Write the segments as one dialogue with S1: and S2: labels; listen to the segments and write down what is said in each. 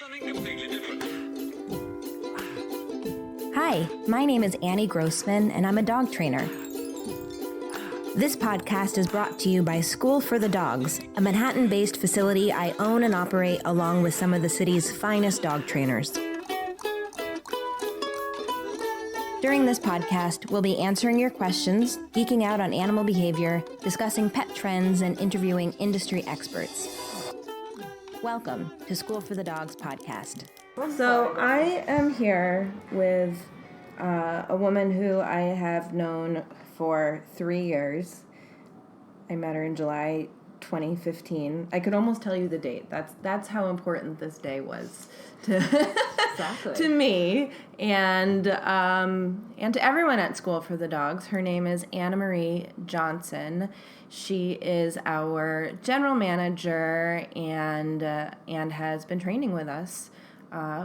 S1: something completely different.
S2: Hi, my name is Annie Grossman, and I'm a dog trainer. This podcast is brought to you by School for the Dogs, a Manhattan-based facility I own and operate along with some of the city's finest dog trainers. During this podcast, we'll be answering your questions, geeking out on animal behavior, discussing pet trends, and interviewing industry experts. Welcome to School for the Dogs podcast. So I am here with a woman who I have known for 3 years. I met her in July 2015. I could almost tell you the date. That's how important this day was to to me and to everyone at School for the Dogs. Her name is Anamarie Johnson. She is our general manager and has been training with us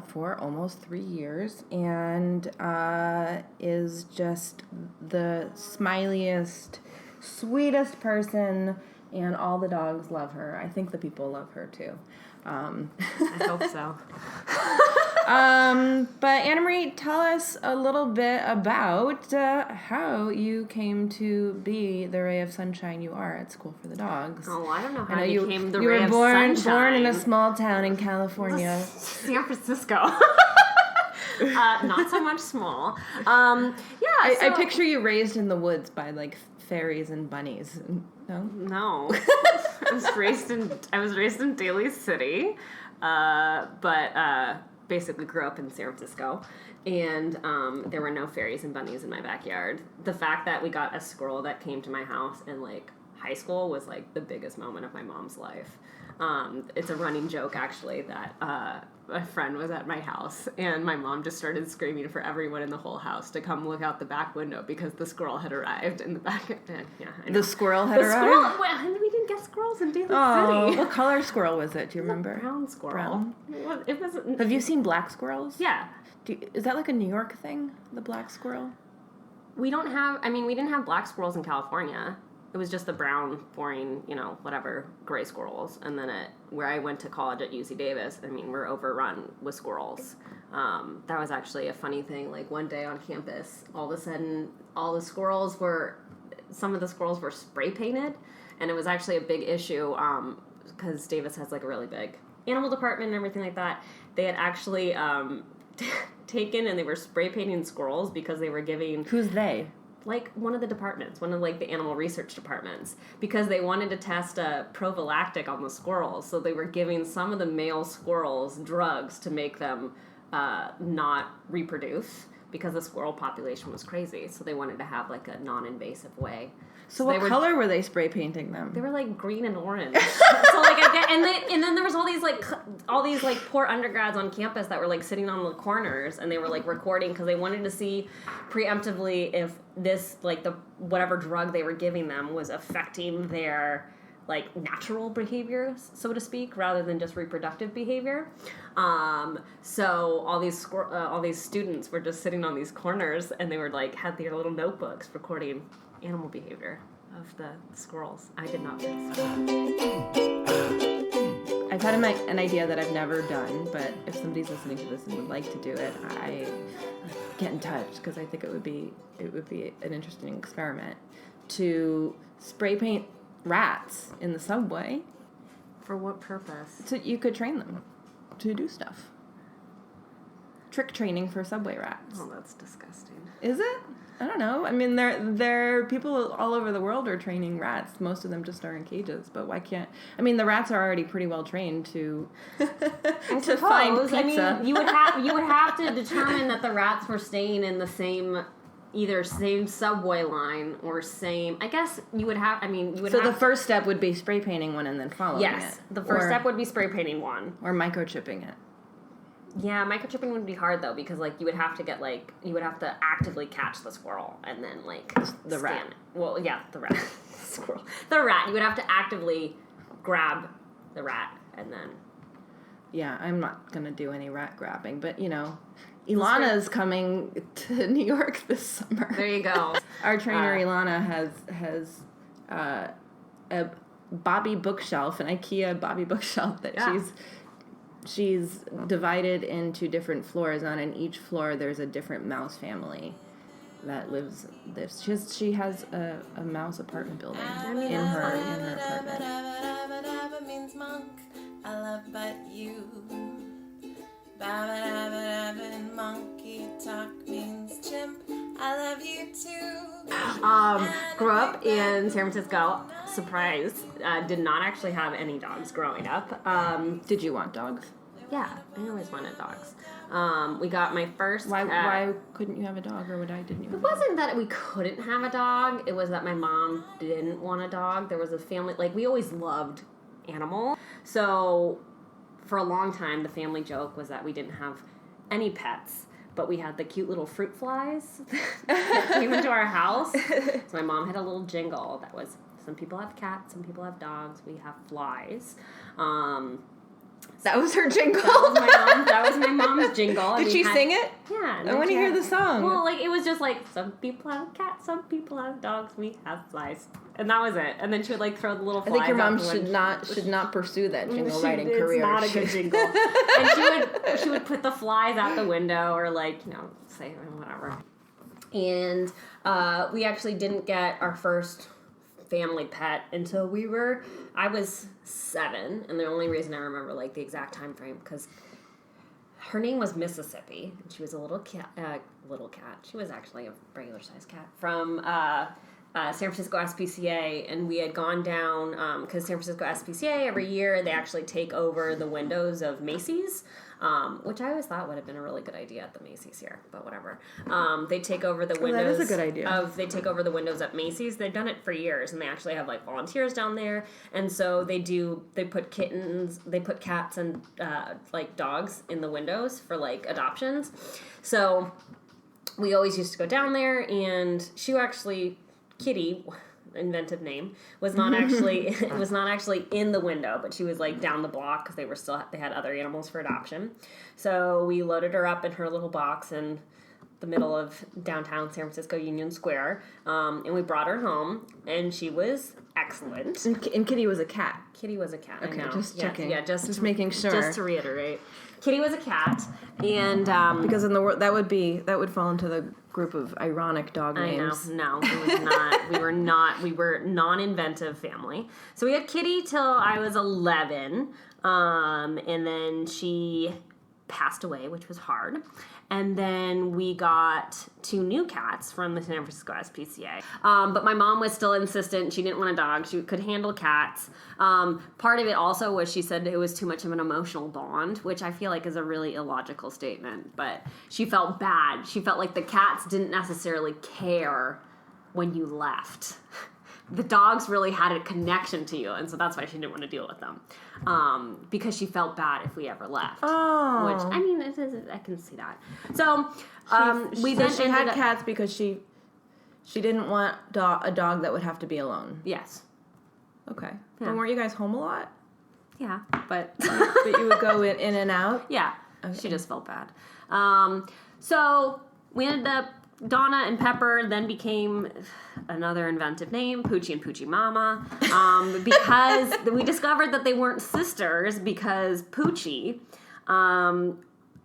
S2: for almost 3 years, and is just the smiliest, sweetest person, and all the dogs love her. I think the people love her too.
S3: I hope so.
S2: But Anamarie, tell us a little bit about how you came to be the ray of sunshine you are at School for the Dogs.
S3: Oh, I don't know how you became the ray of
S2: sunshine. You were born in a
S3: sunshine.
S2: small town in California.
S3: San Francisco. Not so much small.
S2: I picture you raised in the woods by like fairies and bunnies.
S3: No. I was raised in Daly City, but basically grew up in San Francisco, and there were no fairies and bunnies in my backyard. The fact that we got a squirrel that came to my house in like high school was like the biggest moment of my mom's life. It's a running joke actually that a friend was at my house and my mom just started screaming for everyone in the whole house to come look out the back window because the squirrel had arrived in the back. Yeah, I know.
S2: The squirrel had arrived?
S3: Well, we didn't get squirrels in Daly
S2: Oh,
S3: City.
S2: what color squirrel was it? Do you remember?
S3: Brown squirrel.
S2: Brown?
S3: Well, it wasn't.
S2: Have you seen black squirrels?
S3: Yeah.
S2: Is that like a New York thing, the black squirrel?
S3: We didn't have black squirrels in California. It was just the brown, boring, whatever, gray squirrels. And then where I went to college at UC Davis, we're overrun with squirrels. That was actually a funny thing. Like one day on campus, all of a sudden, some of the squirrels were spray painted. And it was actually a big issue because Davis has like a really big animal department and everything like that. They had actually taken and they were spray painting squirrels because they were giving...
S2: Who's they?
S3: Like one of the departments, one of like the animal research departments, because they wanted to test a prophylactic on the squirrels. So they were giving some of the male squirrels drugs to make them not reproduce because the squirrel population was crazy. So they wanted to have like a non-invasive way.
S2: So what color were they spray painting them?
S3: They were like green and orange. So like and then there was all these poor undergrads on campus that were like sitting on the corners and they were like recording because they wanted to see preemptively if this like the whatever drug they were giving them was affecting their like natural behavior, so to speak, rather than just reproductive behavior. So all these students were just sitting on these corners and they were like had their little notebooks recording animal behavior of the squirrels. I did not do this.
S2: I've had an idea that I've never done, but if somebody's listening to this and would like to do it, I get in touch because I think it would be an interesting experiment to spray paint rats in the subway.
S3: For what purpose?
S2: So you could train them to do stuff. Trick training for subway rats.
S3: Oh, that's disgusting.
S2: Is it? I don't know. There people all over the world are training rats. Most of them just are in cages, but why can't... the rats are already pretty well trained to to find pizza.
S3: You would have to determine that the rats were staying in the same subway line or same... I guess you would have...
S2: So the first step would be spray painting one and then following it.
S3: Yes, the first step would be spray painting one.
S2: Or microchipping it.
S3: Yeah, microchipping would be hard though because you would have to actively catch the squirrel and then
S2: the rat.
S3: It. Well, yeah, the rat, squirrel, the rat. You would have to actively grab the rat and then.
S2: Yeah, I'm not gonna do any rat grabbing, but Ilana's coming to New York this summer.
S3: There you go.
S2: Our trainer Ilana has a Bobby bookshelf, an IKEA Bobby bookshelf that
S1: she's divided into different floors. On each floor, there's a different mouse family that lives. She has a mouse apartment building in her apartment.
S4: Means monk. I love but you. Monkey talk means chimp. I love you too.
S3: Grew up in San Francisco. Surprise. Did not actually have any dogs growing up.
S1: Did you want dogs?
S3: Yeah, I always wanted dogs. We got my first cat.
S1: Why couldn't you have a dog, or didn't you?
S3: It wasn't that we couldn't have a dog. It was that my mom didn't want a dog. There was a family, we always loved animals. So for a long time, the family joke was that we didn't have any pets, but we had the cute little fruit flies that came into our house. So my mom had a little jingle that was, some people have cats, some people have dogs, we have flies.
S1: That was her jingle.
S3: That was my mom's jingle.
S1: Did she sing it?
S3: Yeah.
S1: I want to hear the song.
S3: Well, it was just some people have cats, some people have dogs, we have flies. And that was it. And then she would throw the little flies.
S1: I think your mom
S3: out
S1: should not pursue that jingle writing career.
S3: It's not a good jingle. And she would put the flies out the window or say whatever. And we actually didn't get our first family pet until I was 7, and the only reason I remember the exact time frame because her name was Mississippi, and she was a little cat. She was actually a regular sized cat from San Francisco SPCA, and we had gone down because San Francisco SPCA every year they actually take over the windows of Macy's. Which I always thought would have been a really good idea at the Macy's here, but whatever. They take over the windows.
S1: That is a good idea.
S3: They take over the windows at Macy's. They've done it for years, and they actually have volunteers down there. And so they put cats and dogs in the windows for
S1: adoptions.
S3: So we always used to go down there, and Kitty, inventive name, was not actually in the window, but she was down the block because they had other animals for adoption. So we loaded her up in her little box in the middle of downtown San Francisco Union Square, and we brought her home, and she was excellent.
S1: And Kitty was a cat.
S3: Kitty was a cat.
S1: Okay,
S3: I know.
S1: just checking.
S3: Yeah,
S1: just making sure.
S3: Just to reiterate, Kitty was a cat, and
S1: because in the world that would fall into the group of ironic dog names.
S3: I know. No, it was not. We were non-inventive family. So we had Kitty till I was 11, and then she passed away, which was hard. And then we got 2 new cats from the San Francisco SPCA. But my mom was still insistent. She didn't want a dog. She could handle cats. Part of it also was she said it was too much of an emotional bond, which I feel is a really illogical statement. But she felt bad. She felt like the cats didn't necessarily care when you left. The dogs really had a connection to you, and so that's why she didn't want to deal with them. Because she felt bad if we ever left.
S1: Oh.
S3: Which, I can see that. So,
S1: she had cats because she didn't want a dog that would have to be alone.
S3: Yes.
S1: Okay.
S3: Yeah.
S1: And weren't you guys home a lot?
S3: Yeah, but...
S1: But you would go in and out?
S3: Yeah.
S1: Okay.
S3: She just felt bad. So, we ended up... Donna and Pepper then became another inventive name, Poochie and Poochie Mama, because we discovered that they weren't sisters because Poochie,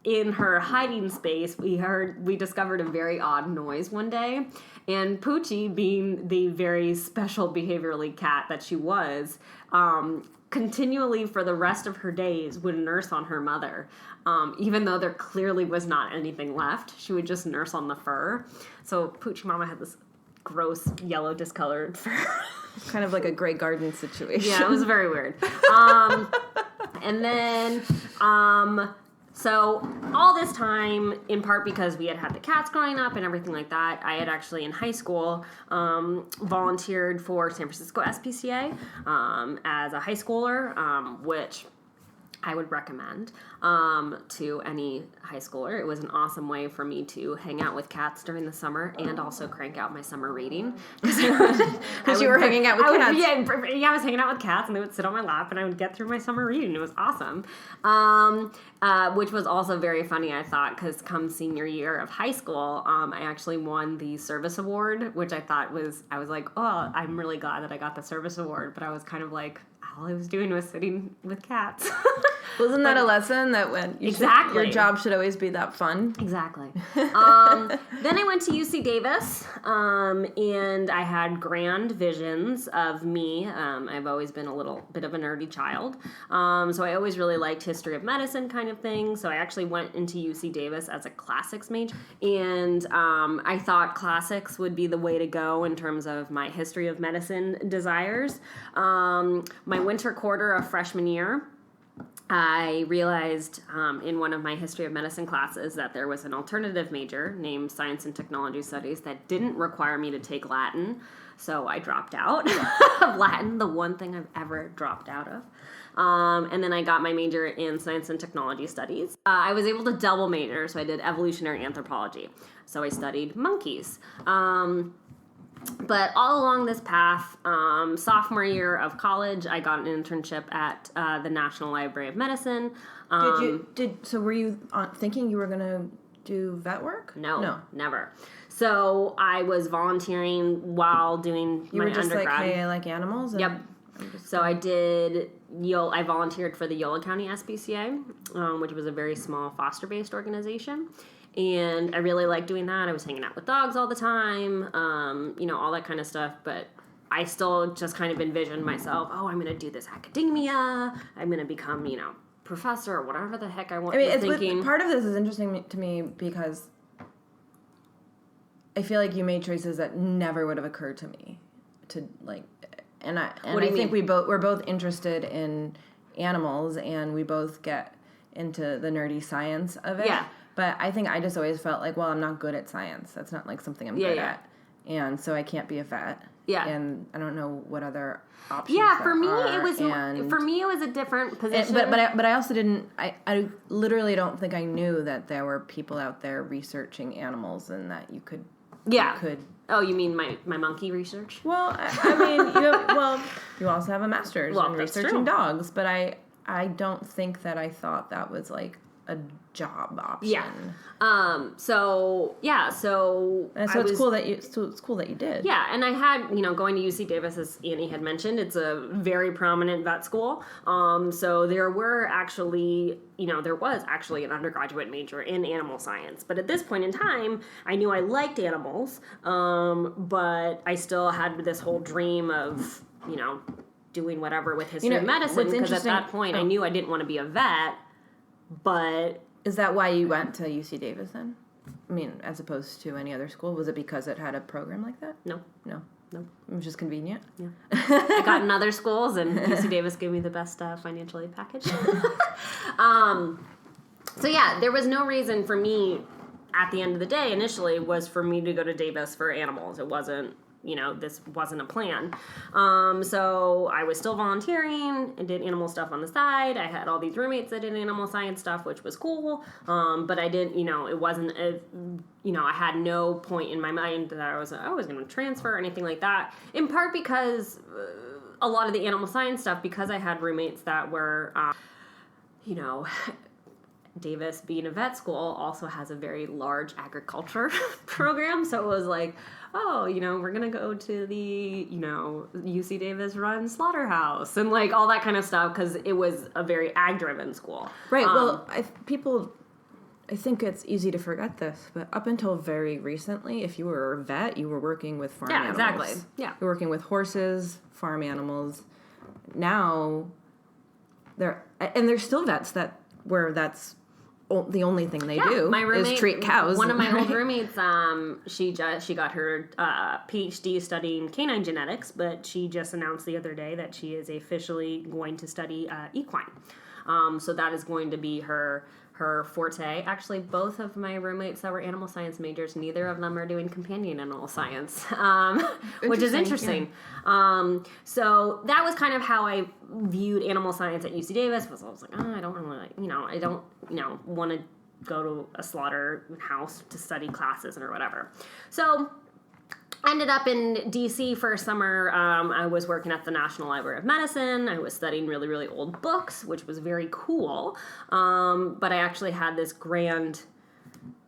S3: in her hiding space, we discovered a very odd noise one day, and Poochie, being the very special behaviorally cat that she was, continually for the rest of her days would nurse on her mother. Even though there clearly was not anything left, she would just nurse on the fur. So Poochie Mama had this gross yellow discolored fur.
S1: Kind of like a Grey Garden situation.
S3: Yeah, it was very weird. And then, so all this time, in part because we had the cats growing up and everything like that, I had actually in high school volunteered for San Francisco SPCA as a high schooler, which I would recommend to any high schooler. It was an awesome way for me to hang out with cats during the summer and also crank out my summer reading.
S1: Because you were hanging out with cats.
S3: Yeah, I was hanging out with cats, and they would sit on my lap, and I would get through my summer reading. It was awesome. Which was also very funny, I thought, because come senior year of high school, I actually won the service award, which I was like, oh, I'm really glad that I got the service award, but I was kind of like, all I was doing was sitting with cats.
S1: Wasn't that a lesson that when your job should always be that fun?
S3: Exactly. Then I went to UC Davis, and I had grand visions of me. I've always been a little bit of a nerdy child, so I always really liked history of medicine kind of thing. So I actually went into UC Davis as a classics major, and I thought classics would be the way to go in terms of my history of medicine desires. My winter quarter of freshman year, I realized in one of my history of medicine classes that there was an alternative major named Science and Technology Studies that didn't require me to take Latin, so I dropped out of Latin, the one thing I've ever dropped out of. And then I got my major in Science and Technology Studies. I was able to double major, so I did evolutionary anthropology. So I studied monkeys. But all along this path, sophomore year of college, I got an internship at the National Library of Medicine.
S1: So were you thinking you were going to do vet work?
S3: No, never. So I was volunteering while doing my undergrad. You were just like,
S1: hey, I like animals?
S3: Yep. So I volunteered for the Yola County SPCA, which was a very small foster-based organization. And I really liked doing that. I was hanging out with dogs all the time, all that kind of stuff. But I still just kind of envisioned myself, I'm going to do this academia. I'm going to become, professor or whatever the heck I was thinking.
S1: Part of this is interesting to me because I feel like you made choices that never would have occurred to me to like. And I think we're both interested in animals, and we both get into the nerdy science of it.
S3: Yeah.
S1: But I think I just always felt like, well, I'm not good at science. That's not like something I'm good at. And so I can't be a vet.
S3: Yeah.
S1: And I don't know what other options
S3: for me it was a different position.
S1: But I also didn't I literally don't think I knew that there were people out there researching animals and that you could
S3: Oh, you mean my monkey research?
S1: Well, I mean, you also have a master's in researching dogs, but I don't think that I thought that was like a job option.
S3: Yeah. So
S1: it's cool that you did.
S3: Yeah, and I had, going to UC Davis, as Annie had mentioned, it's a very prominent vet school. So there was actually an undergraduate major in animal science. But at this point in time, I knew I liked animals, but I still had this whole dream of, doing whatever with history of medicine, because at that point I knew I didn't want to be a vet. But
S1: is that why you went to UC Davis then? I mean, as opposed to any other school? Was it because it had a program like that?
S3: No.
S1: It was just convenient?
S3: Yeah. I got in other schools, and UC Davis gave me the best financial aid package. There was no reason for me, at the end of the day, initially, was for me to go to Davis for animals. It wasn't, this wasn't a plan. So I was still volunteering and did animal stuff on the side. I had all these roommates that did animal science stuff, which was cool. But I didn't, it wasn't, I had no point in my mind that I was going to transfer or anything like that. In part because a lot of the animal science stuff, because I had roommates that were, Davis, being a vet school, also has a very large agriculture program. So it was like, we're going to go to the, UC Davis run slaughterhouse and like all that kind of stuff, because it was a very ag-driven school.
S1: Right. I think it's easy to forget this, but up until very recently, if you were a vet, you were working with farm animals.
S3: Yeah, exactly. Yeah.
S1: You're working with horses, farm animals. Now, there's still vets where that's the only thing they do is treat cows.
S3: One of my old roommates, she got her PhD studying canine genetics, but she just announced the other day that she is officially going to study equine. So that is going to be her forte. Actually, both of my roommates that were animal science majors, neither of them are doing companion animal science, which is interesting. Yeah. So that was kind of how I viewed animal science at UC Davis. I was like, I don't want to go to a slaughterhouse to study classes or whatever. So ended up in D.C. for a summer. I was working at the National Library of Medicine. I was studying really, really old books, which was very cool. But I actually had this grand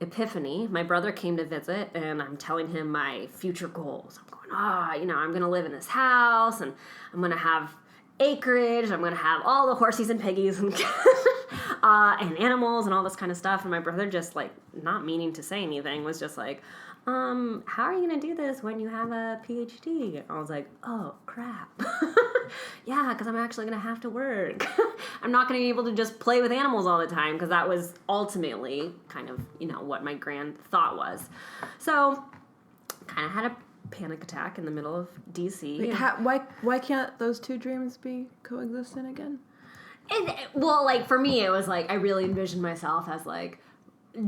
S3: epiphany. My brother came to visit, and I'm telling him my future goals. I'm going, I'm going to live in this house, and I'm going to have acreage. I'm going to have all the horsies and piggies and and animals and all this kind of stuff. And my brother just, like, not meaning to say anything, was just like, how are you going to do this when you have a PhD? And I was like, oh, crap. Yeah, because I'm actually going to have to work. I'm not going to be able to just play with animals all the time, because that was ultimately kind of, you know, what my grand thought was. So, kind of had a panic attack in the middle of D.C.
S1: Wait, why can't those two dreams be coexistent again?
S3: Well, like, for me, it was like, I really envisioned myself as, like,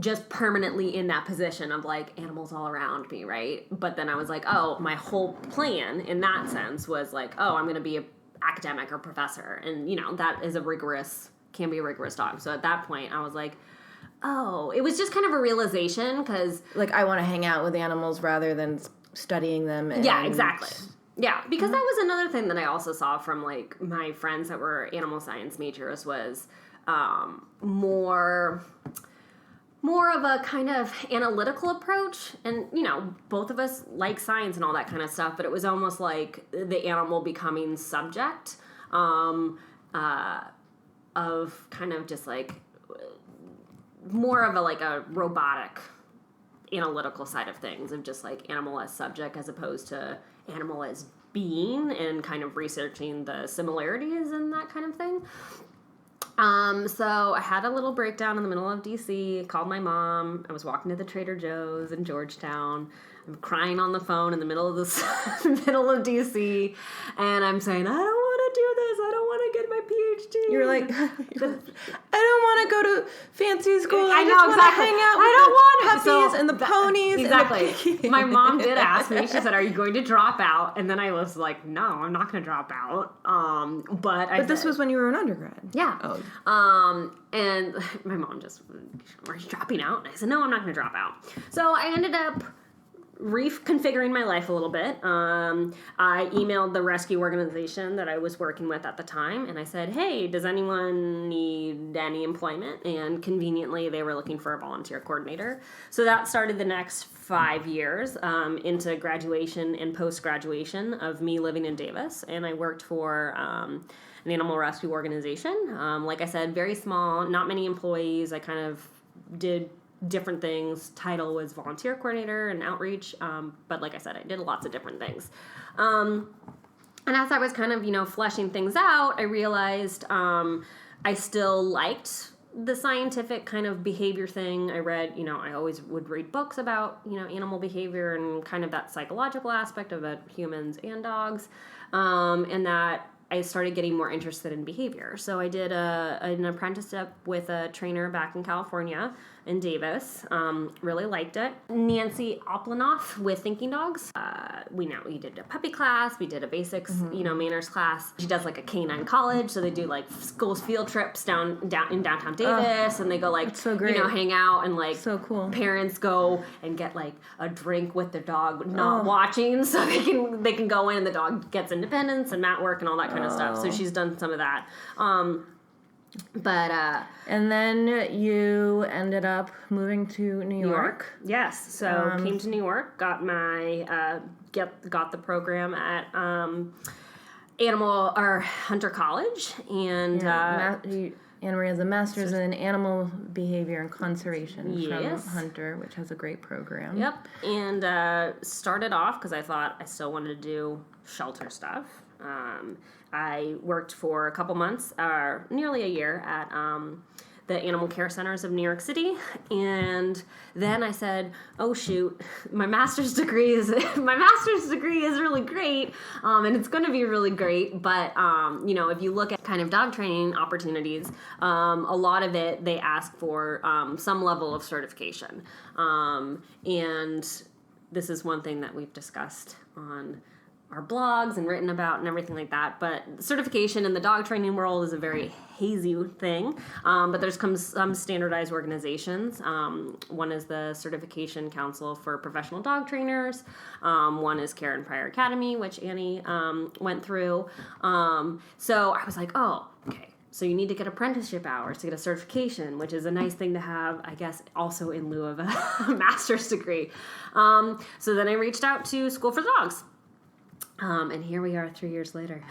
S3: just permanently in that position of, like, animals all around me, right? But then I was like, oh, my whole plan in that sense was like, oh, I'm going to be an academic or professor. And, you know, that is can be a rigorous job. So at that point, I was like, oh, it was just kind of a realization, because...
S1: Like, I want to hang out with animals rather than studying them.
S3: Yeah, exactly. Yeah, because that was another thing that I also saw from, like, my friends that were animal science majors was more of a kind of analytical approach. And, you know, both of us like science and all that kind of stuff, but it was almost like the animal becoming subject of kind of just, like, more of a robotic analytical side of things, of just, like, animal as subject as opposed to animal as being, and kind of researching the similarities and that kind of thing. So I had a little breakdown in the middle of D.C., called my mom. I was walking to the Trader Joe's in Georgetown. I'm crying on the phone in the middle of middle of D.C., and I'm saying, I don't want to do this. I don't want to get my PhD.
S1: You're like, I don't want to go to fancy school.
S3: I
S1: just
S3: know,
S1: want
S3: exactly.
S1: to hang out
S3: I
S1: with
S3: don't want
S1: the puppies and the ponies.
S3: Exactly.
S1: And the piggies.
S3: My mom did ask me. She said, "Are you going to drop out?" And then I was like, "No, I'm not going to drop out." But
S1: this was when you were an undergrad.
S3: Yeah.
S1: Oh.
S3: And my mom just, "Are you dropping out?" And I said, "No, I'm not going to drop out." So I ended up reconfiguring my life a little bit. I emailed the rescue organization that I was working with at the time, and I said, hey, does anyone need any employment? And conveniently, they were looking for a volunteer coordinator. So that started the next 5 years into graduation and post-graduation of me living in Davis, and I worked for an animal rescue organization. Like I said, very small, not many employees. I kind of did different things. Title was volunteer coordinator and outreach, but like I said, I did lots of different things. And as I was kind of, fleshing things out, I realized I still liked the scientific kind of behavior thing. I read, I always would read books about, animal behavior and kind of that psychological aspect of it, humans and dogs, and that I started getting more interested in behavior. So I did an apprenticeship with a trainer back in California in Davis. Really liked it. Nancy Oplanoff with Thinking Dogs. We did a puppy class. We did a basics, manners class. She does like a canine college. So they do like schools field trips down in downtown Davis, and they go like,
S1: so great.
S3: Hang out, and like
S1: so cool.
S3: Parents go and get like a drink with their dog, not watching, so they can go in and the dog gets independence and mat work and all that kind of stuff. So she's done some of that.
S1: And then you ended up moving to New York.
S3: Yes. So came to New York, got my got the program at Hunter College, and
S1: Anamarie has a master's in animal behavior and conservation
S3: yes.
S1: from Hunter, which has a great program.
S3: Yep. And started off because I thought I still wanted to do shelter stuff. I worked for a couple months, nearly a year, at the animal care centers of New York City, and then I said, "Oh shoot, my master's degree is really great, and it's going to be really great." But if you look at kind of dog training opportunities, a lot of it they ask for some level of certification, and this is one thing that we've discussed on our blogs and written about and everything like that. But certification in the dog training world is a very hazy thing. But there's some standardized organizations. One is the Certification Council for Professional Dog Trainers. One is Care and Prior Academy, which Annie went through. So I was like, oh, okay. So you need to get apprenticeship hours to get a certification, which is a nice thing to have, I guess, also in lieu of a master's degree. So then I reached out to School for Dogs. And here we are 3 years later.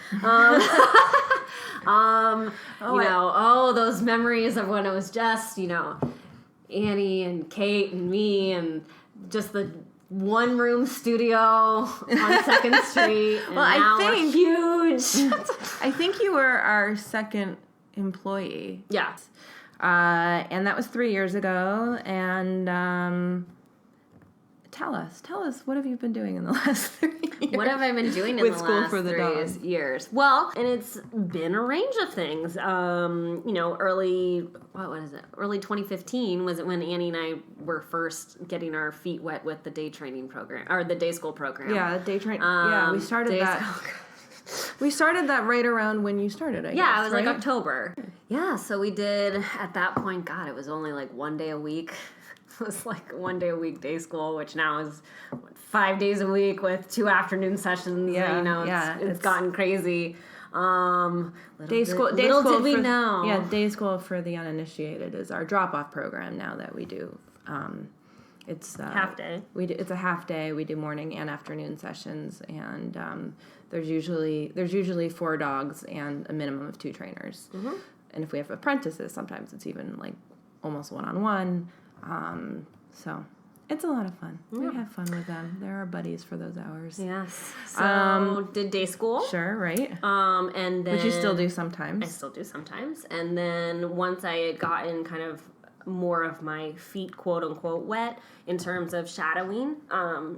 S3: Those memories of when it was just, Annie and Kate and me and just the one-room studio on 2nd Street. And now we're huge.
S1: I think you were our second employee.
S3: Yeah.
S1: And that was 3 years ago. And tell us, what have you been doing in the last 3 years?
S3: What have I been doing in
S1: With
S3: the
S1: School
S3: last
S1: for the
S3: 3
S1: Dog?
S3: years? Well, and it's been a range of things. Early 2015 was when Annie and I were first getting our feet wet with the day training program, or the day school program.
S1: Yeah, day training. We started that. We started that right around when you started, I guess.
S3: Yeah, it was
S1: right?
S3: like October. Yeah, so we did, at that point, God, it was only like 1 day a week. It was like 1 day a week day school, which now is 5 days a week with 2 afternoon sessions.
S1: Yeah,
S3: it's gotten crazy.
S1: Day school
S3: did we know.
S1: Yeah, day school for the uninitiated is our drop-off program now that we do. It's
S3: half day.
S1: It's a half day. We do morning and afternoon sessions, and there's usually 4 dogs and a minimum of 2 trainers. Mm-hmm. And if we have apprentices, sometimes it's even like almost one-on-one. So it's a lot of fun. Yeah. We have fun with them. They're our buddies for those hours.
S3: Yes. So did day school.
S1: Sure, right.
S3: And then
S1: which you still do sometimes.
S3: I still do sometimes. And then once I had gotten kind of more of my feet, quote unquote, wet in terms of shadowing,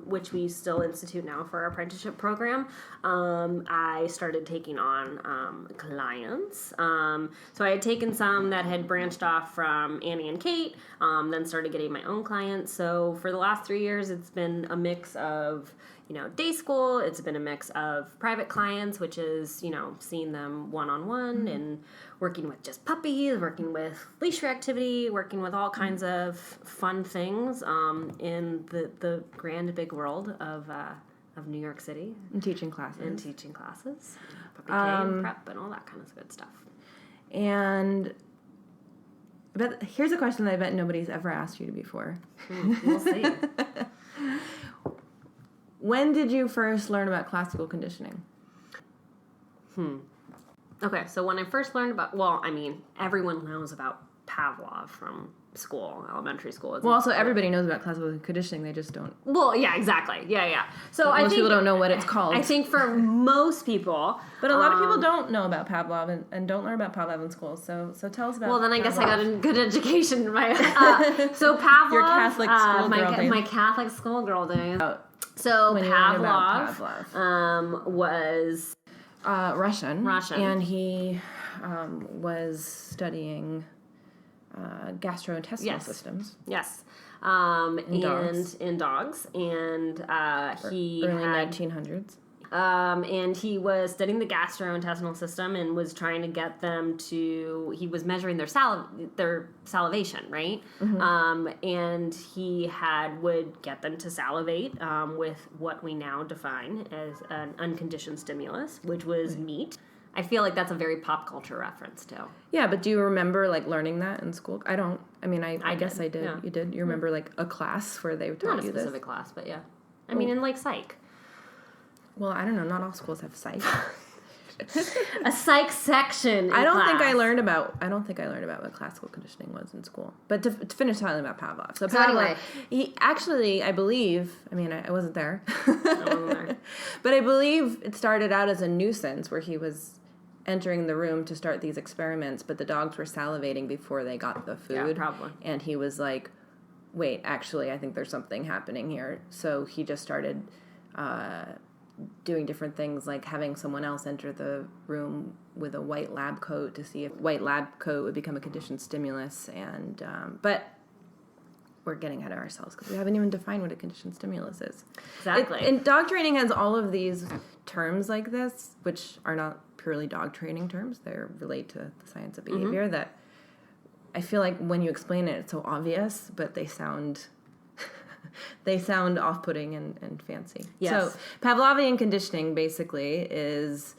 S3: which we still institute now for our apprenticeship program, I started taking on clients. So I had taken some that had branched off from Annie and Kate, then started getting my own clients. So for the last 3 years, it's been a mix of day school. It's been a mix of private clients, which is, seeing them one-on-one and working with just puppies, working with leash reactivity, working with all kinds of fun things in the grand big world of New York City.
S1: And teaching classes.
S3: Puppy K and prep and all that kind of good stuff.
S1: And but here's a question that I bet nobody's ever asked you before.
S3: We'll see.
S1: When did you first learn about classical conditioning?
S3: Okay, so when I first learned everyone knows about Pavlov from school, elementary school.
S1: Well, also everybody knows about classical conditioning, they just don't.
S3: Well, yeah, exactly. Yeah. So
S1: most people don't know what it's called.
S3: I think for most people.
S1: But a lot of people don't know about Pavlov and don't learn about Pavlov in school. So tell us about
S3: Well, then I
S1: Pavlov.
S3: guess I got a good education. So Pavlov.
S1: Your Catholic schoolgirl days.
S3: My Catholic schoolgirl days. So Pavlov was
S1: Russian.
S3: And
S1: he was studying gastrointestinal systems.
S3: Yes.
S1: In
S3: dogs. And he
S1: early
S3: had
S1: 1900s.
S3: And he was studying the gastrointestinal system and was trying to get them to. He was measuring their salivation, right? Mm-hmm. And he would get them to salivate with what we now define as an unconditioned stimulus, which was meat. I feel like that's a very pop culture reference too.
S1: Yeah, but do you remember learning that in school? I don't. I mean, I guess I did.
S3: Yeah.
S1: You did. You remember a class where they taught you this?
S3: Not a specific class, but yeah. I mean, in psych.
S1: Well, I don't know. Not all schools have psych.
S3: A psych section.
S1: I don't think I learned about what classical conditioning was in school. But to finish talking about Pavlov. So Pavlov,
S3: anyway,
S1: he actually, I believe. I mean, I wasn't there.
S3: I wasn't there.
S1: But I believe it started out as a nuisance where he was entering the room to start these experiments, but the dogs were salivating before they got the food.
S3: Yeah, probably.
S1: And he was like, "Wait, actually, I think there's something happening here." So he just started doing different things, like having someone else enter the room with a white lab coat to see if white lab coat would become a conditioned stimulus. And but we're getting ahead of ourselves because we haven't even defined what a conditioned stimulus is.
S3: Exactly.
S1: And dog training has all of these terms like this, which are not purely dog training terms. They relate to the science of behavior that I feel like when you explain it, it's so obvious, but they sound off-putting and fancy.
S3: Yes.
S1: So Pavlovian conditioning basically is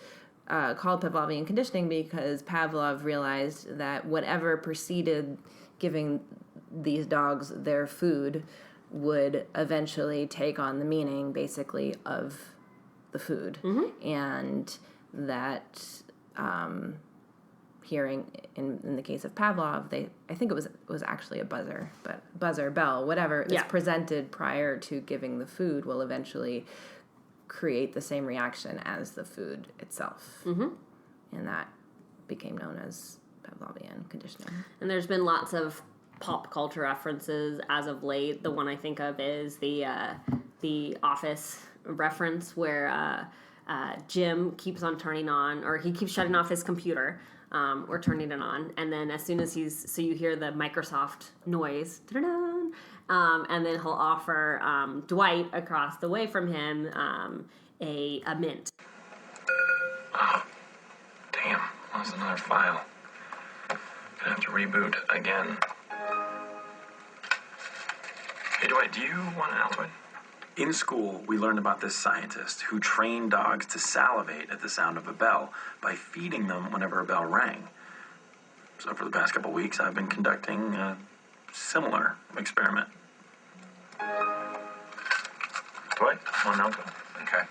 S1: called Pavlovian conditioning because Pavlov realized that whatever preceded giving these dogs their food would eventually take on the meaning, basically, of the food. Mm-hmm. And that hearing in the case of Pavlov, I think it was actually a buzzer, bell, whatever is presented prior to giving the food will eventually create the same reaction as the food itself. Mm-hmm. And that became known as Pavlovian conditioning. And
S3: there's been lots of pop culture references as of late. The one I think of is the Office reference where Jim keeps on turning on, or he keeps shutting off his computer or turning it on, and then as soon as so you hear the Microsoft noise, and then he'll offer Dwight across the way from him a mint.
S5: Oh, damn, that was another file. Gonna have to reboot again. Hey, Dwight, do you want an Altoid? In school, we learned about this scientist who trained dogs to salivate at the sound of a bell by feeding them whenever a bell rang. So for the past couple weeks, I've been conducting a similar experiment. Dwight, one Altoid. Okay.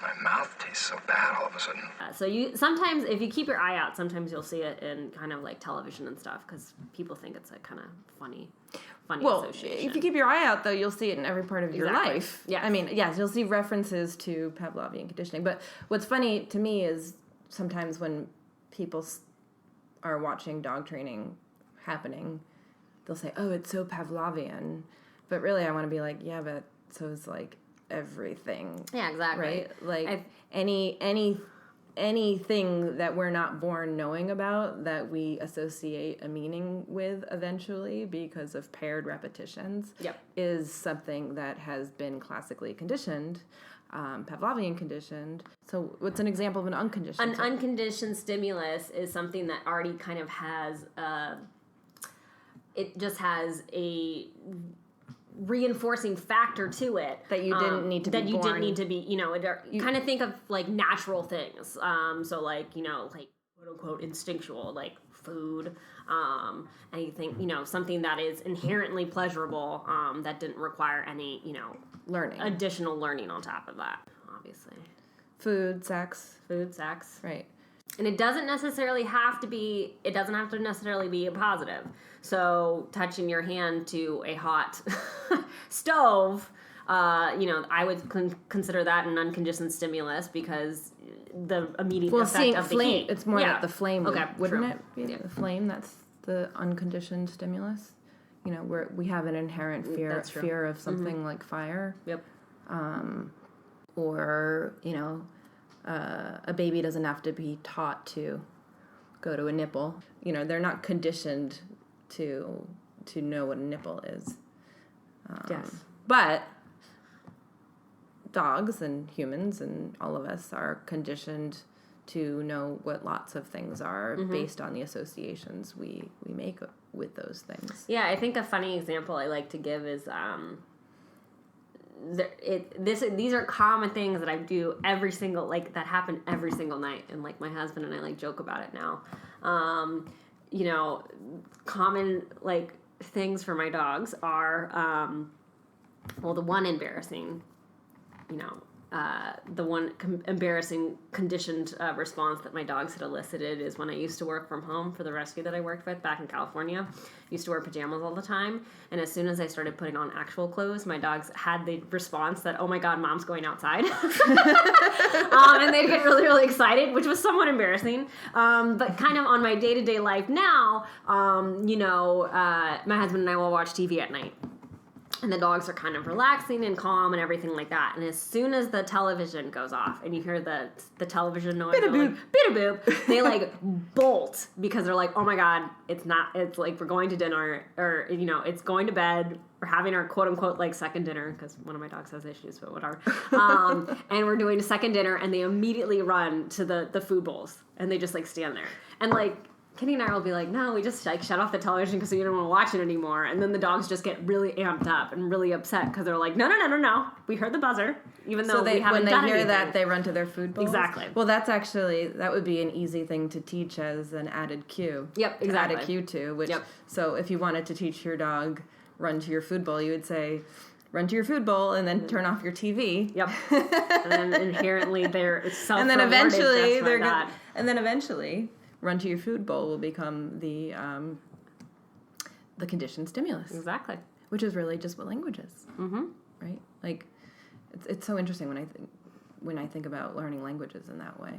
S6: My mouth tastes so bad all of a sudden.
S3: So you sometimes, if you keep your eye out, sometimes you'll see it in kind of like television and stuff because people think it's a kind of funny association.
S1: If you keep your eye out, though, you'll see it in every part of your life.
S3: Yeah,
S1: I mean, yes, you'll see references to Pavlovian conditioning. But what's funny to me is sometimes when people are watching dog training happening, they'll say, "Oh, it's so Pavlovian," but really, I want to be like, "Yeah, but so is like." Everything.
S3: Yeah, exactly.
S1: Right? Like anything that we're not born knowing about that we associate a meaning with eventually because of paired repetitions is something that has been classically conditioned, Pavlovian conditioned. So what's an example of an unconditioned?
S3: An unconditioned stimulus is something that already kind of has it just has a reinforcing factor to it
S1: that you didn't need to be born.
S3: You didn't need to be, you kind of think of like natural things. So like, like quote unquote instinctual, like food, and you think, something that is inherently pleasurable, that didn't require any, additional learning on top of that, obviously.
S1: Food, sex.
S3: Right. And it doesn't necessarily have to necessarily be a positive. So touching your hand to a hot stove, I would consider that an unconditioned stimulus because the immediate effect of the heat.
S1: It's more like the flame, wouldn't
S3: true.
S1: it? Yeah. The flame, that's the unconditioned stimulus. Where we have an inherent fear of something like fire.
S3: Yep.
S1: Or, a baby doesn't have to be taught to go to a nipple. They're not conditioned to know what a nipple is.
S3: Yes.
S1: But dogs and humans and all of us are conditioned to know what lots of things are based on the associations we make with those things.
S3: Yeah, I think a funny example I like to give is these are common things that I do that happen every single night, and like my husband and I joke about it now. Common things for my dogs are the one embarrassing, the one embarrassing conditioned response that my dogs had elicited is when I used to work from home for the rescue that I worked with back in California. I used to wear pajamas all the time, and as soon as I started putting on actual clothes, my dogs had the response that, "Oh my God, Mom's going outside," and they'd get really, really excited, which was somewhat embarrassing. But kind of on my day-to-day life now, my husband and I will watch TV at night. And the dogs are kind of relaxing and calm and everything like that. And as soon as the television goes off and you hear the television noise, bida-boop, they bolt because they're like, "Oh my God, it's like we're going to dinner or, it's going to bed. We're having our quote unquote second dinner," because one of my dogs has issues, but whatever. And we're doing a second dinner and they immediately run to the food bowls and they just stand there. And Kenny and I will be like, "No, we just shut off the television because we don't want to watch it anymore." And then the dogs just get really amped up and really upset because they're like, "No, we heard the buzzer, even though we haven't done anything."
S1: When they hear that, they run to their food bowls?
S3: Exactly.
S1: Well, that would be an easy thing to teach as an added cue.
S3: Yep, exactly.
S1: To add a cue to, so if you wanted to teach your dog run to your food bowl, you would say, run to your food bowl and then turn off your TV.
S3: Yep. And then inherently they're self-rewarded.
S1: And then eventually run to your food bowl will become the conditioned stimulus.
S3: Exactly.
S1: Which is really just what language is. Mm-hmm. Right? Like, it's so interesting when I think about learning languages in that way.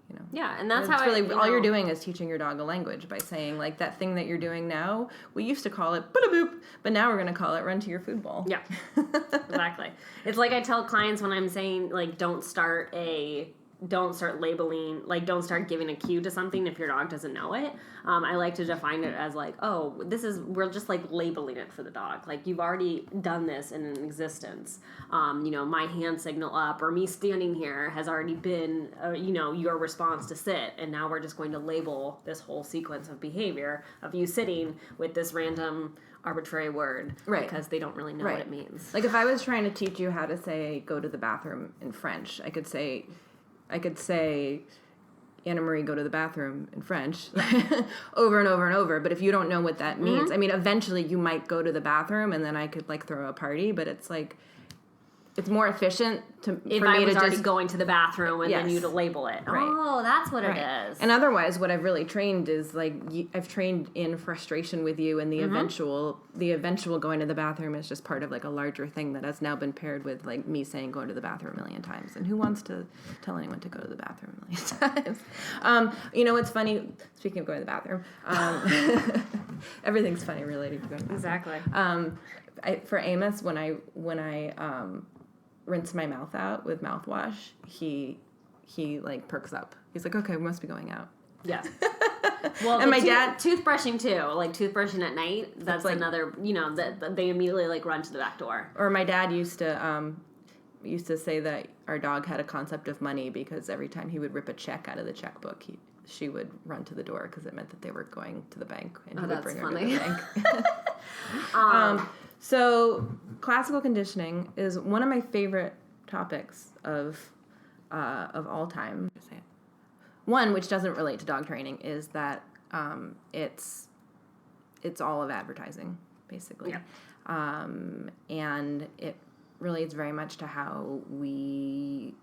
S1: You know?
S3: Yeah, and that's
S1: it's
S3: how
S1: really all you're doing is teaching your dog a language by saying, like, that thing that you're doing now, we used to call it boop, but now we're going to call it run to your food bowl.
S3: Yeah, exactly. It's like I tell clients when I'm saying, like, don't start labeling, like, don't start giving a cue to something if your dog doesn't know it. I like to define it as, like, we're just, like, labeling it for the dog. Like, you've already done this in an existence. My hand signal up or me standing here has already been, your response to sit. And now we're just going to label this whole sequence of behavior of you sitting with this random arbitrary word.
S1: Right.
S3: Because they don't really know what it means.
S1: Like, if I was trying to teach you how to say, go to the bathroom in French, I could say, Anamarie, go to the bathroom in French over and over and over. But if you don't know what that means, I mean, eventually you might go to the bathroom and then I could, like, throw a party. But it's like, it's more efficient
S3: if I was already going to the bathroom and then you to label it.
S1: Right.
S3: Oh, that's what it is.
S1: And otherwise, what I've really trained is, like, I've trained in frustration with you, and the eventual going to the bathroom is just part of, like, a larger thing that has now been paired with, like, me saying go to the bathroom a million times. And who wants to tell anyone to go to the bathroom a million times? It's funny. Speaking of going to the bathroom, everything's funny related to going to the bathroom.
S3: Exactly.
S1: For Amos, when I rinse my mouth out with mouthwash, he like perks up. He's like, okay, we must be going out.
S3: Yeah. Well, and my dad toothbrushing too, like toothbrushing at night. That's like, another, that they immediately like run to the back door.
S1: Or my dad used to say that our dog had a concept of money because every time he would rip a check out of the checkbook, she would run to the door because it meant that they were going to the bank, and he would bring her to the bank. So classical conditioning is one of my favorite topics of all time. One, which doesn't relate to dog training, is that it's all of advertising, basically.
S3: Yeah.
S1: And it relates very much to how we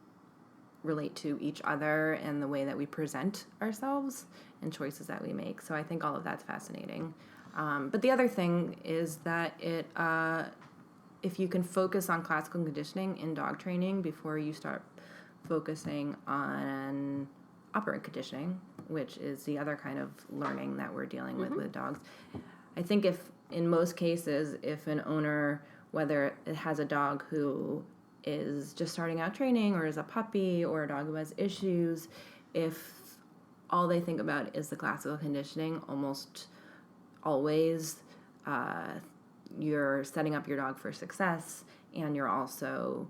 S1: relate to each other and the way that we present ourselves and choices that we make. So I think all of that's fascinating. But the other thing is that if you can focus on classical conditioning in dog training before you start focusing on operant conditioning, which is the other kind of learning that we're dealing with dogs, I think in most cases, if an owner, whether it has a dog who is just starting out training or is a puppy or a dog who has issues, if all they think about is the classical conditioning, almost always you're setting up your dog for success, and you're also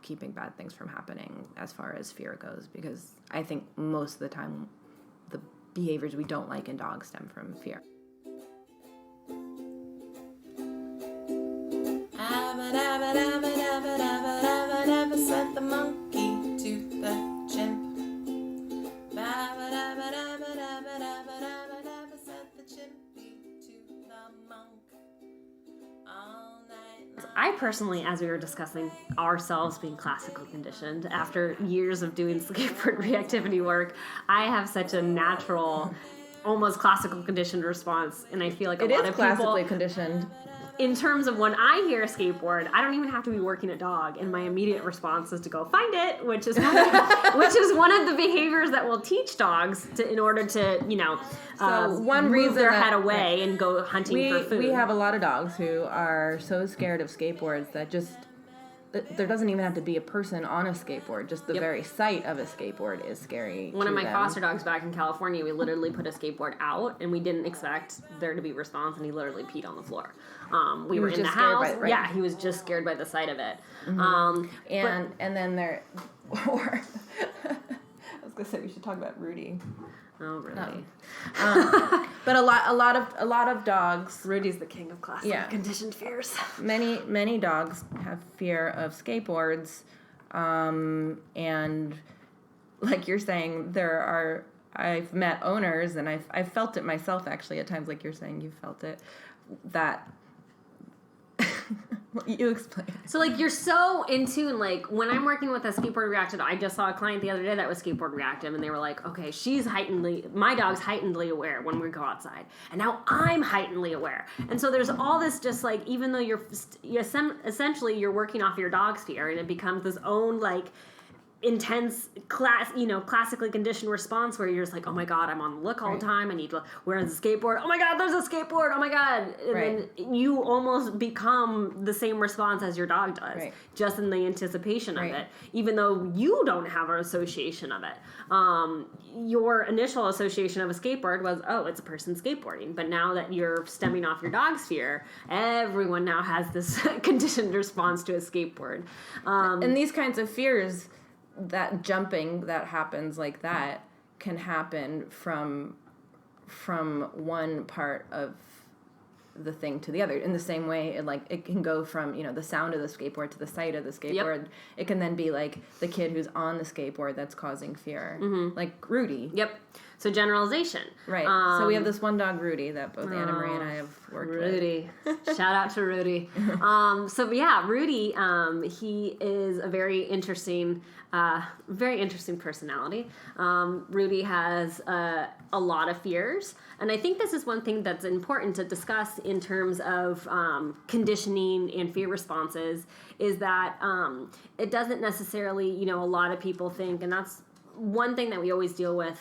S1: keeping bad things from happening as far as fear goes, because I think most of the time the behaviors we don't like in dogs stem from fear.
S4: Said the monkey to the chimp. Said the chimpy to the monk. All night long.
S3: I personally, as we were discussing ourselves being classical conditioned, after years of doing skateboard reactivity work, I have such a natural, almost classical conditioned response, and I feel like a lot of people...
S1: It is classically conditioned.
S3: In terms of when I hear skateboard, I don't even have to be working a dog, and my immediate response is to go find it, which is one of the behaviors that will teach dogs in order to, move their head away and go hunting for food.
S1: We have a lot of dogs who are so scared of skateboards that there doesn't even have to be a person on a skateboard. Just the very sight of a skateboard is scary.
S3: One of my foster dogs back in California, we literally put a skateboard out, and we didn't expect there to be response, and he literally peed on the floor. We were in the house. Yeah, he was just scared by the sight of it.
S1: Mm-hmm. And then there, or I was gonna say we should talk about Rudy.
S3: Oh, really?
S1: But a lot of dogs.
S3: Rudy's the king of classic conditioned fears.
S1: Many dogs have fear of skateboards, and like you're saying, I've met owners, and I've felt it myself actually at times. Like you're saying, you felt it, that You explain.
S3: So, like, you're so in tune. Like, when I'm working with a skateboard reactive, I just saw a client the other day that was skateboard reactive, and they were like, okay, my dog's heightenedly aware when we go outside. And now I'm heightenedly aware. And so there's all this just, like, even though essentially you're working off your dog's fear, and it becomes this own, like, intense classically conditioned response where you're just like, oh my god, I'm on the look all the time, I need to, where's the skateboard, oh my god, there's a skateboard, oh my god, and then you almost become the same response as your dog does, just in the anticipation of it, even though you don't have an association of it. Your initial association of a skateboard was, oh, it's a person skateboarding, but now that you're stemming off your dog's fear, everyone now has this conditioned response to a skateboard.
S1: And these kinds of fears, that jumping that happens like that can happen from one part of the thing to the other. In the same way, it can go from, the sound of the skateboard to the sight of the skateboard. Yep. It can then be like the kid who's on the skateboard that's causing fear. Mm-hmm. Like Rudy.
S3: Yep. So generalization.
S1: Right. So we have this one dog, Rudy, that both Anamarie and I have worked with.
S3: Rudy. Shout out to Rudy. Rudy, he is a very interesting personality. Rudy has a lot of fears. And I think this is one thing that's important to discuss in terms of conditioning and fear responses, is that it doesn't necessarily, a lot of people think, and that's one thing that we always deal with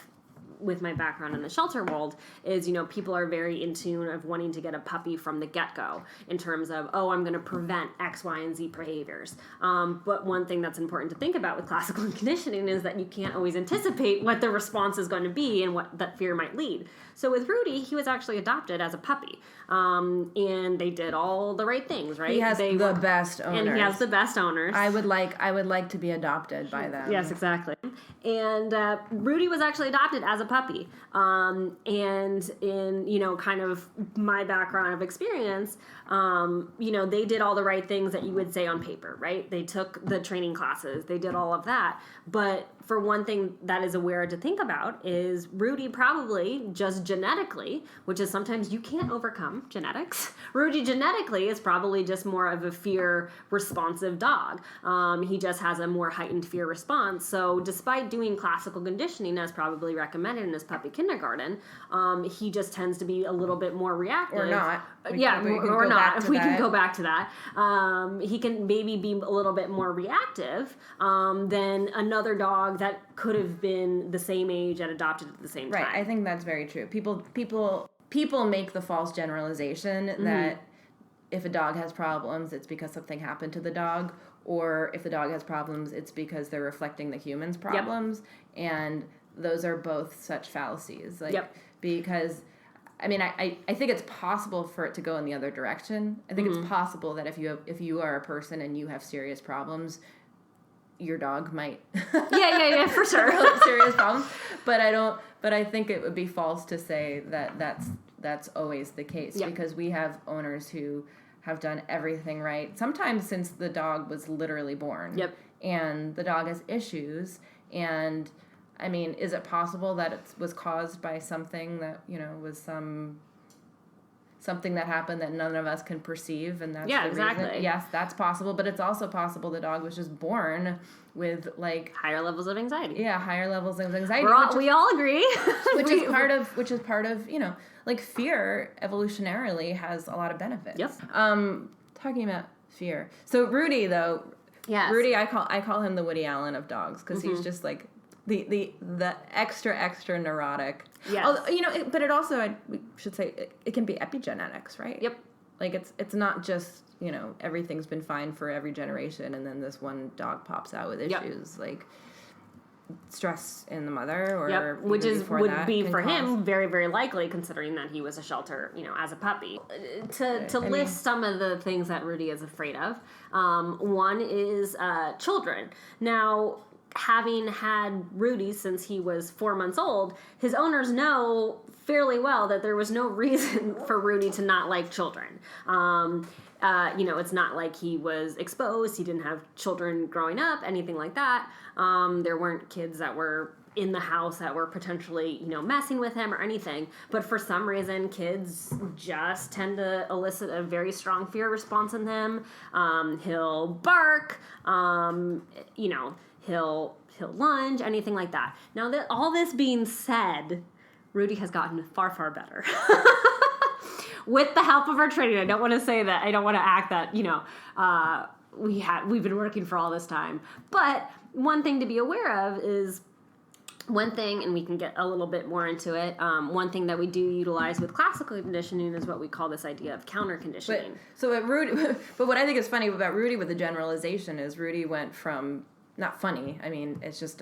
S3: my background in the shelter world, is, people are very in tune of wanting to get a puppy from the get-go in terms of, oh, I'm going to prevent X, Y, and Z behaviors. But one thing that's important to think about with classical conditioning is that you can't always anticipate what the response is going to be and what that fear might lead. So with Rudy, he was actually adopted as a puppy. And they did all the right things, right?
S1: He has the best owners.
S3: And he has the best owners.
S1: I would like to be adopted by them.
S3: Yes, exactly. And Rudy was actually adopted as a puppy. And in, kind of my background of experience, they did all the right things that you would say on paper, right? They took the training classes. They did all of that. But for one thing that is aware to think about is Rudy probably just genetically, which is sometimes you can't overcome genetics. Rudy genetically is probably just more of a fear responsive dog. He just has a more heightened fear response. So despite doing classical conditioning as probably recommended in his puppy kindergarten, he just tends to be a little bit more reactive.
S1: Or not.
S3: We can go back to that. He can maybe be a little bit more reactive than another dog that could have been the same age and adopted at the same time.
S1: Right, I think that's very true. People make the false generalization that if a dog has problems, it's because something happened to the dog, or if the dog has problems, it's because they're reflecting the human's problems, and those are both such fallacies. Because I think it's possible for it to go in the other direction. I think it's possible that if you are a person and you have serious problems, your dog might
S3: for sure
S1: have serious problems. But I think it would be false to say that that's always the case, because we have owners who have done everything right, sometimes since the dog was literally born. Yep. And the dog has issues, and is it possible that it was caused by something that, was something that happened that none of us can perceive, and that's the reason? Yes, that's possible, but it's also possible the dog was just born with,
S3: higher levels of anxiety.
S1: Yeah, higher levels of anxiety.
S3: We all agree.
S1: which is part of, fear evolutionarily has a lot of benefits. Yep. Talking about fear. So Rudy, though, Rudy, I call him the Woody Allen of dogs, because he's just the extra neurotic.
S3: Yes.
S1: But it also, we should say, it can be epigenetics, right?
S3: Yep.
S1: It's not just, everything's been fine for every generation, and then this one dog pops out with issues. Yep. Stress in the mother, or
S3: which would be for him very, very likely, considering that he was a shelter, as a puppy. To list some of the things that Rudy is afraid of, one is children. Now, having had Rudy since he was 4 months old, his owners know fairly well that there was no reason for Rudy to not like children. It's not like he was exposed, he didn't have children growing up, anything like that. There weren't kids that were in the house that were potentially, messing with him or anything. But for some reason, kids just tend to elicit a very strong fear response in him. He'll bark, he'll lunge, anything like that. Now, all this being said, Rudy has gotten far, far better. With the help of our training. I don't want to say that. I don't want to act that, we've been working for all this time. But one thing to be aware of is one thing, and we can get a little bit more into it, one thing that we do utilize with classical conditioning is what we call this idea of counter conditioning.
S1: But what I think is funny about Rudy with the generalization is Rudy went from, not funny, I mean, it's just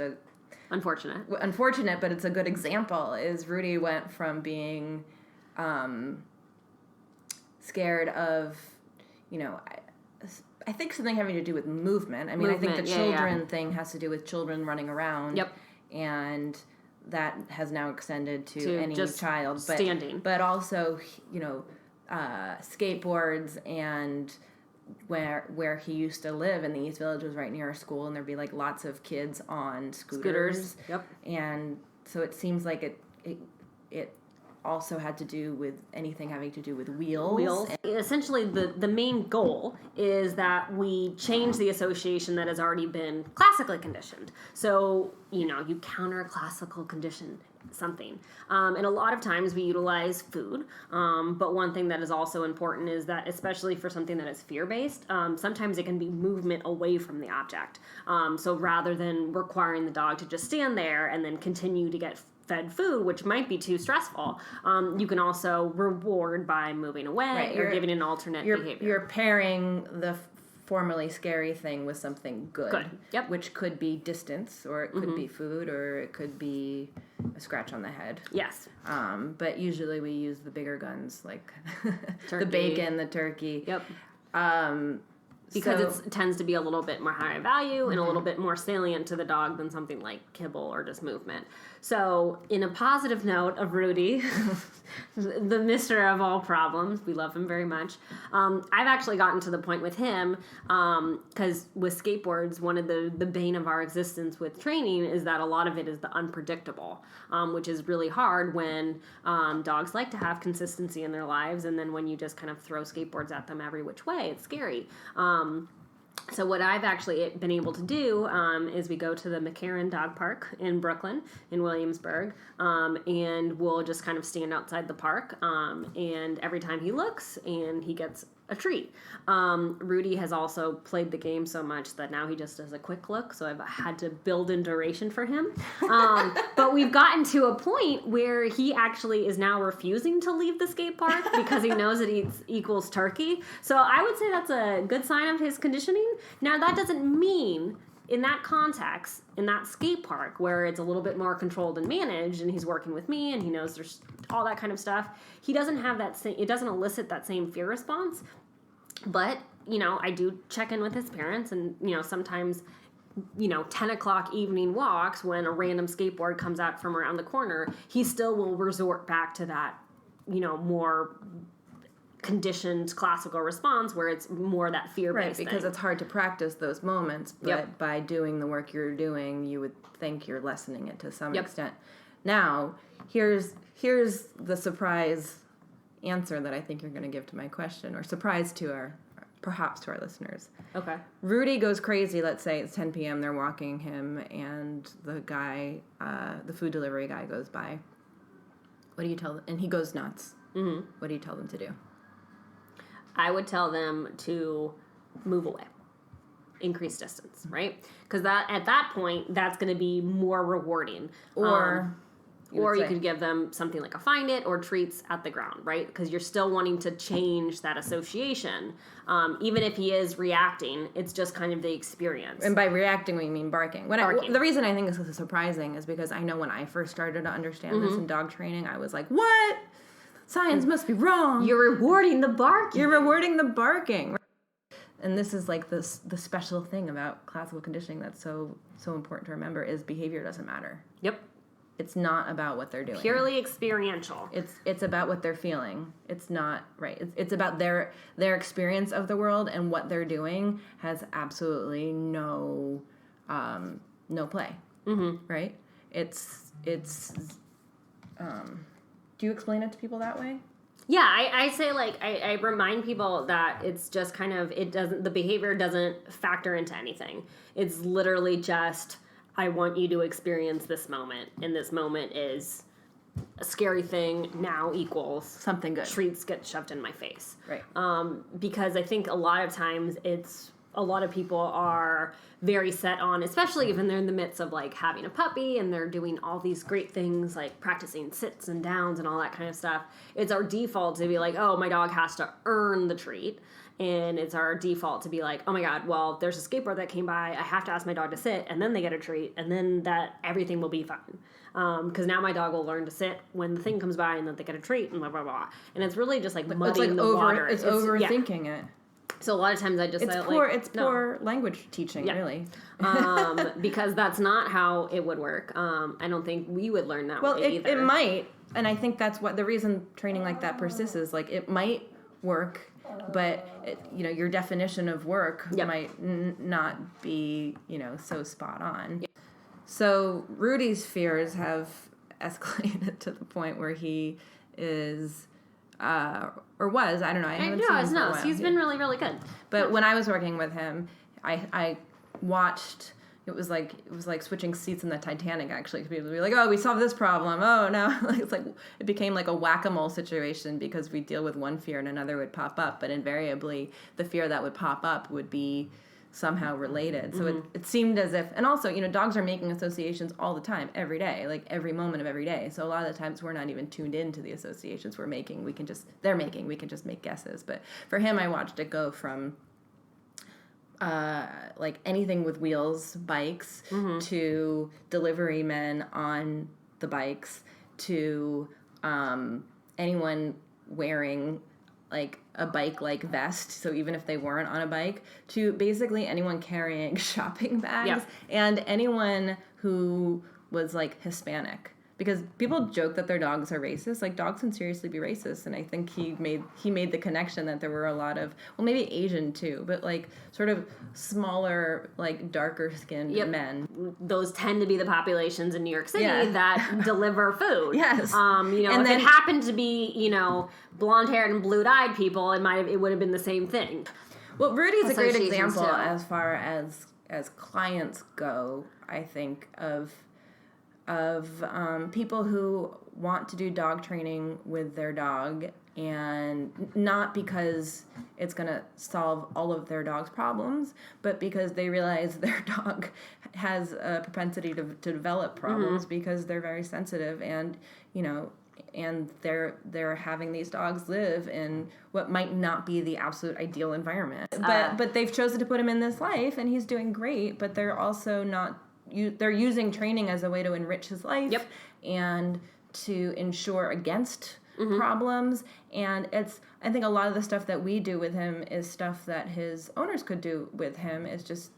S1: unfortunate, but it's a good example, is Rudy went from being scared of, I think something having to do with movement. I mean, I think the children thing has to do with children running around.
S3: Yep.
S1: And that has now extended to any
S3: just
S1: child. But,
S3: standing.
S1: But also, skateboards and where he used to live in the East Village was right near a school, and there'd be like lots of kids on scooters.
S3: Yep.
S1: And so it seems like it also had to do with anything having to do with wheels.
S3: Essentially, the main goal is that we change the association that has already been classically conditioned. So, you counter classical condition something. And a lot of times we utilize food. But one thing that is also important is that, especially for something that is fear-based, sometimes it can be movement away from the object. So rather than requiring the dog to just stand there and then continue to get fed food, which might be too stressful, you can also reward by moving away or giving an alternate behavior.
S1: You're pairing the formerly scary thing with something good.
S3: Yep.
S1: Which could be distance, or it could be food, or it could be a scratch on the head.
S3: Yes.
S1: But usually we use the bigger guns, like
S3: Turkey.
S1: the bacon, the turkey.
S3: Yep. Because it tends to be a little bit more high value and a little bit more salient to the dog than something like kibble or just movement. So, in a positive note of Rudy, the mister of all problems, we love him very much. I've actually gotten to the point with him, because with skateboards, one of the bane of our existence with training is that a lot of it is the unpredictable, which is really hard when dogs like to have consistency in their lives, and then when you just kind of throw skateboards at them every which way, it's scary. So what I've actually been able to do is we go to the McCarran Dog Park in Brooklyn, in Williamsburg, and we'll just kind of stand outside the park, and every time he looks, and he gets a treat. Rudy has also played the game so much that now he just does a quick look, so I've had to build in duration for him. But we've gotten to a point where he actually is now refusing to leave the skate park because he knows it equals turkey. So I would say that's a good sign of his conditioning. Now, that doesn't mean in that context, in that skate park where it's a little bit more controlled and managed, and he's working with me and he knows there's all that kind of stuff, he doesn't have that same, it doesn't elicit that same fear response. But, I do check in with his parents, and, sometimes, 10 o'clock evening walks when a random skateboard comes out from around the corner, he still will resort back to that, more conditioned classical response where it's more that fear-based
S1: because
S3: thing.
S1: it's hard to practice those moments, but by doing the work you're doing, you would think you're lessening it to some extent. Now, here's the surprise answer that I think you're going to give to my question, or surprise to perhaps to our listeners.
S3: Okay.
S1: Rudy goes crazy. Let's say it's 10 p.m. They're walking him, and the guy, the food delivery guy, goes by. What do you tell them? And he goes nuts. Mm-hmm. What do you tell them to do?
S3: I would tell them to move away, increase distance, right? Because at that point, that's going to be more rewarding. Or you could give them something like a find it or treats at the ground, right? Because you're still wanting to change that association. Even if he is reacting, it's just kind of the experience.
S1: And by reacting, we mean barking. The reason I think this is surprising is because I know when I first started to understand this in dog training, I was like, what? Science must be wrong.
S3: You're rewarding the barking.
S1: You're rewarding the barking. And this is like the special thing about classical conditioning that's so important to remember is behavior doesn't matter.
S3: Yep.
S1: It's not about what they're doing.
S3: Purely experiential.
S1: It's about what they're feeling. It's not right. It's about their experience of the world, and what they're doing has absolutely no play. Mm-hmm. Right? it's do you explain it to people that way?
S3: Yeah, I say, like, I remind people that it's just kind of, the behavior doesn't factor into anything. It's literally just, I want you to experience this moment, and this moment is a scary thing now equals
S1: Something good.
S3: treats get shoved in my face.
S1: Right.
S3: Because I think a lot of times a lot of people are very set on, especially when they're in the midst of, like, having a puppy and they're doing all these great things, like practicing sits and downs and all that kind of stuff. It's our default to be like, oh, my dog has to earn the treat. And it's our default to be like, oh my God, well, there's a skateboard that came by. I have to ask my dog to sit, and then they get a treat, and then everything will be fine. Because now my dog will learn to sit when the thing comes by, and then they get a treat, and blah, blah, blah. And it's really just like muddying the water.
S1: It's overthinking it.
S3: So a lot of times I just say,
S1: poor language teaching, really.
S3: Because that's not how it would work. I don't think we would learn that way either.
S1: It might, and I think that's what the reason training like that persists is, like, it might work, but your definition of work might not be so spot on. Yep. So Rudy's fears have escalated to the point where he is. Or was, I don't know. I haven't seen him for a while.
S3: He's been really, really good.
S1: But when I was working with him, I watched. It was like switching seats in the Titanic. Actually, people would be like, "Oh, we solved this problem. Oh no!" It became like a whack-a-mole situation because we deal with one fear and another would pop up. But invariably, the fear that would pop up would be somehow related. So it seemed as if, and also, dogs are making associations all the time, every day, like every moment of every day. So a lot of the times we're not even tuned into the associations we're making. We can just make guesses. But for him, I watched it go from like anything with wheels, bikes, to delivery men on the bikes, to anyone wearing like a bike-like vest, so even if they weren't on a bike, to basically anyone carrying shopping bags, and anyone who was like Hispanic. Because people joke that their dogs are racist. Like, dogs can seriously be racist, and I think he made the connection that there were a lot of, well, maybe Asian too, but like sort of smaller, like darker skinned men.
S3: Those tend to be the populations in New York City that deliver food.
S1: Yes.
S3: And if it happened to be, blonde haired and blue eyed people, it would have been the same thing.
S1: Well, Rudy's a great example as far as clients go, I think, of people who want to do dog training with their dog, and not because it's going to solve all of their dog's problems, but because they realize their dog has a propensity to develop problems because they're very sensitive, and and they're having these dogs live in what might not be the absolute ideal environment. But they've chosen to put him in this life, and he's doing great, but they're also not. They're using training as a way to enrich his life and to ensure against problems. And I think a lot of the stuff that we do with him is stuff that his owners could do with him. It's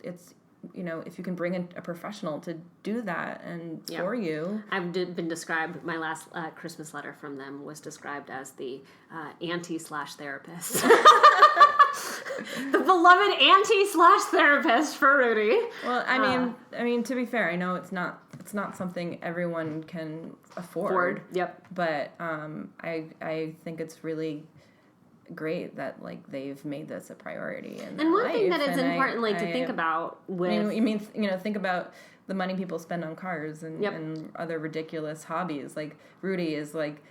S1: if you can bring in a professional to do that and for you.
S3: I've been described, my last Christmas letter from them was described as the auntie/therapist. The beloved auntie/therapist for Rudy.
S1: Well, I mean, to be fair, I know it's not something everyone can afford.
S3: Yep.
S1: But I think it's really great that like they've made this a priority in their life.
S3: And one thing that it's important to think about with
S1: think about the money people spend on cars and other ridiculous hobbies. Like Rudy is like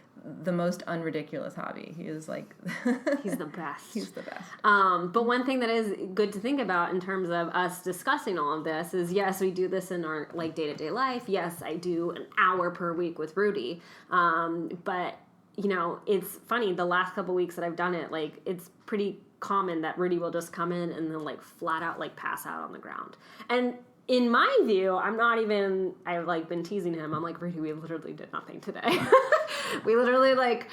S1: the most unridiculous hobby. He is like
S3: he's the best.
S1: He's the best.
S3: But one thing that is good to think about in terms of us discussing all of this is, yes, we do this in our like day-to-day life. Yes, I do an hour per week with Rudy. But it's funny, the last couple weeks that I've done it, like, it's pretty common that Rudy will just come in and then, like, flat out, like, pass out on the ground. And in my view, I've, like, been teasing him. I'm like, Rudy, we literally did nothing today. We literally, like,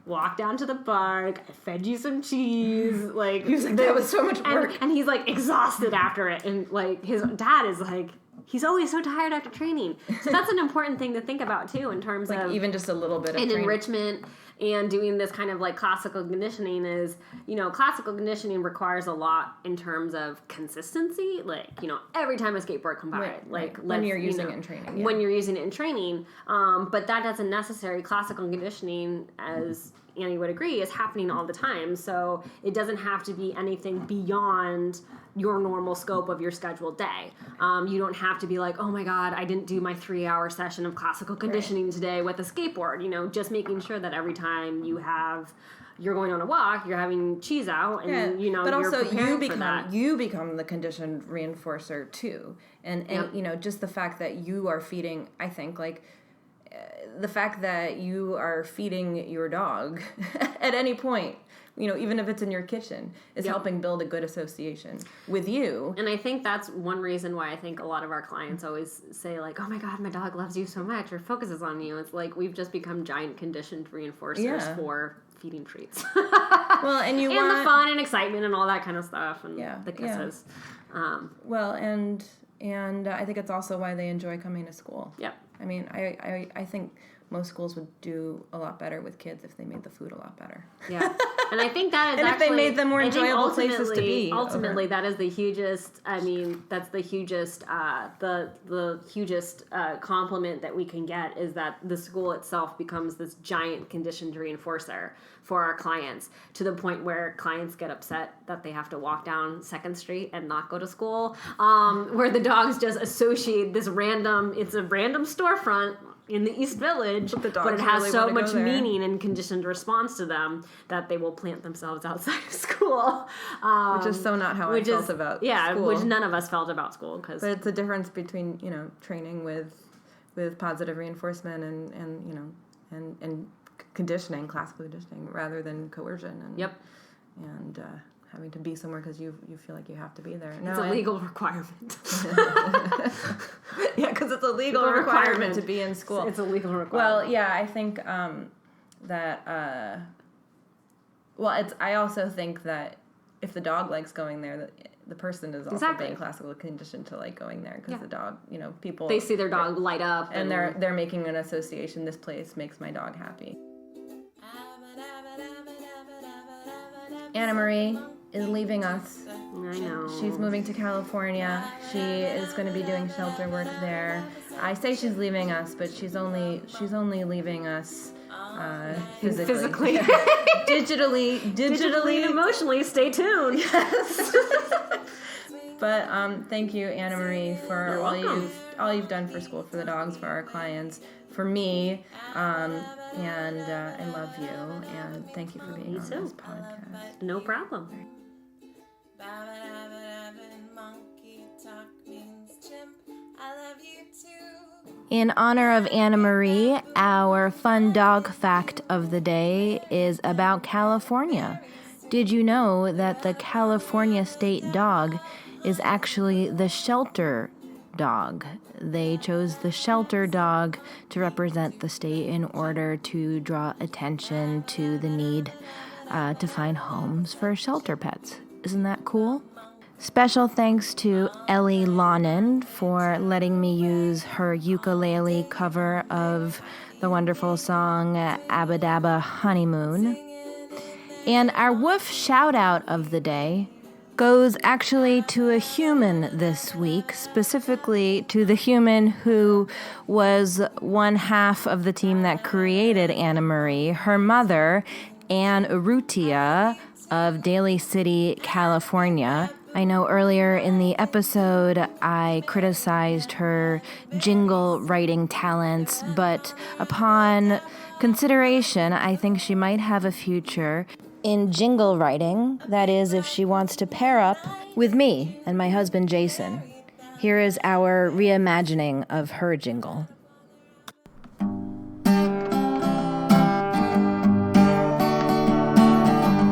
S3: walked down to the park, I fed you some cheese, like...
S1: He was like, that was so much work.
S3: And he's, like, exhausted after it. And, like, his dad is like, he's always so tired after training. So that's an important thing to think about too in terms
S1: like
S3: of
S1: even just a little bit of
S3: and
S1: training.
S3: enrichment and doing this kind of like classical conditioning is, classical conditioning requires a lot in terms of consistency. Like, every time a skateboard comes by,
S1: when you're using it in training. Yeah.
S3: When you're using it in training. But that doesn't necessarily, classical conditioning, as Annie would agree, is happening all the time. So it doesn't have to be anything beyond your normal scope of your scheduled day. You don't have to be like, oh my God, I didn't do my 3-hour session of classical conditioning today with a skateboard. Just making sure that every time you're going on a walk, you're having cheese out, and
S1: but
S3: you're
S1: also
S3: preparing
S1: you become the conditioned reinforcer too, and just the fact that you are feeding, I think, like the fact that you are feeding your dog at any point, even if it's in your kitchen, is helping build a good association with you.
S3: And I think that's one reason why I think a lot of our clients always say, like, oh my God, my dog loves you so much, or focuses on you. It's like we've just become giant conditioned reinforcers for feeding treats.
S1: Well, and you want
S3: the fun and excitement and all that kind of stuff, and the kisses.
S1: Well, and I think it's also why they enjoy coming to school.
S3: Yep.
S1: I mean, I think most schools would do a lot better with kids if they made the food a lot better.
S3: Yeah. And I think that is
S1: and
S3: actually...
S1: if they made them more enjoyable places to be.
S3: Ultimately, that is the hugest... that's the hugest... the hugest compliment that we can get is that the school itself becomes this giant conditioned reinforcer for our clients, to the point where clients get upset that they have to walk down 2nd Street and not go to school, where the dogs just associate this random... It's a random storefront in the East Village, but it has
S1: really
S3: so much meaning and conditioned response to them that they will plant themselves outside of school.
S1: Which is so not how I felt about school.
S3: Yeah, which none of us felt about school.
S1: But it's a difference between, training with positive reinforcement and conditioning, classical conditioning, rather than coercion. And having to be somewhere because you feel like you have to be there.
S3: It's a legal requirement.
S1: Yeah, because it's a legal requirement to be in school.
S3: It's a legal requirement.
S1: Well, yeah, I think that. I also think that if the dog likes going there, the person is also being classically conditioned to like going there, because the dog, people,
S3: they see their dog light up,
S1: and they're making an association. This place makes my dog happy. Anamarie is leaving us.
S3: I know.
S1: She's moving to California. She is going to be doing shelter work there. I say she's leaving us, but she's only leaving us physically. digitally
S3: and emotionally. Stay tuned.
S1: Yes. But thank you, Anamarie, for all you've done for School for the Dogs, for our clients, for me, and I love you, and thank you for being on this podcast.
S3: No problem.
S2: In honor of Anamarie, our fun dog fact of the day is about California. Did you know that the California state dog is actually the shelter dog? They chose the shelter dog to represent the state in order to draw attention to the need to find homes for shelter pets. Isn't that cool? Special thanks to Ellie Lonan for letting me use her ukulele cover of the wonderful song Abba Dabba Honeymoon. And our woof shout-out of the day goes actually to a human this week, specifically to the human who was one half of the team that created Anamarie, her mother, Ann Urrutia of Daly City, California. I know earlier in the episode I criticized her jingle writing talents, but upon consideration, I think she might have a future in jingle writing. That is, if she wants to pair up with me and my husband Jason. Here is our reimagining of her jingle.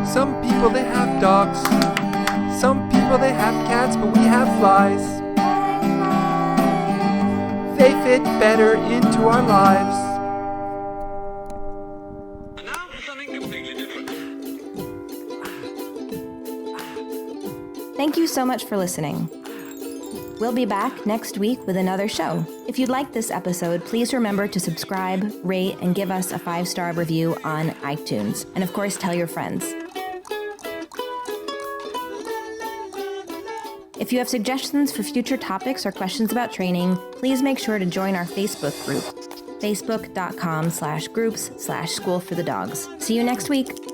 S7: Some people, they have dogs. Some people, they have cats, but we have flies. They fit better into our lives.
S6: Now for something completely different.
S2: Thank you so much for listening. We'll be back next week with another show. If you liked this episode, please remember to subscribe, rate, and give us a 5-star review on iTunes. And of course, tell your friends. If you have suggestions for future topics or questions about training, please make sure to join our Facebook group, facebook.com/groups/schoolforthedogs. See you next week.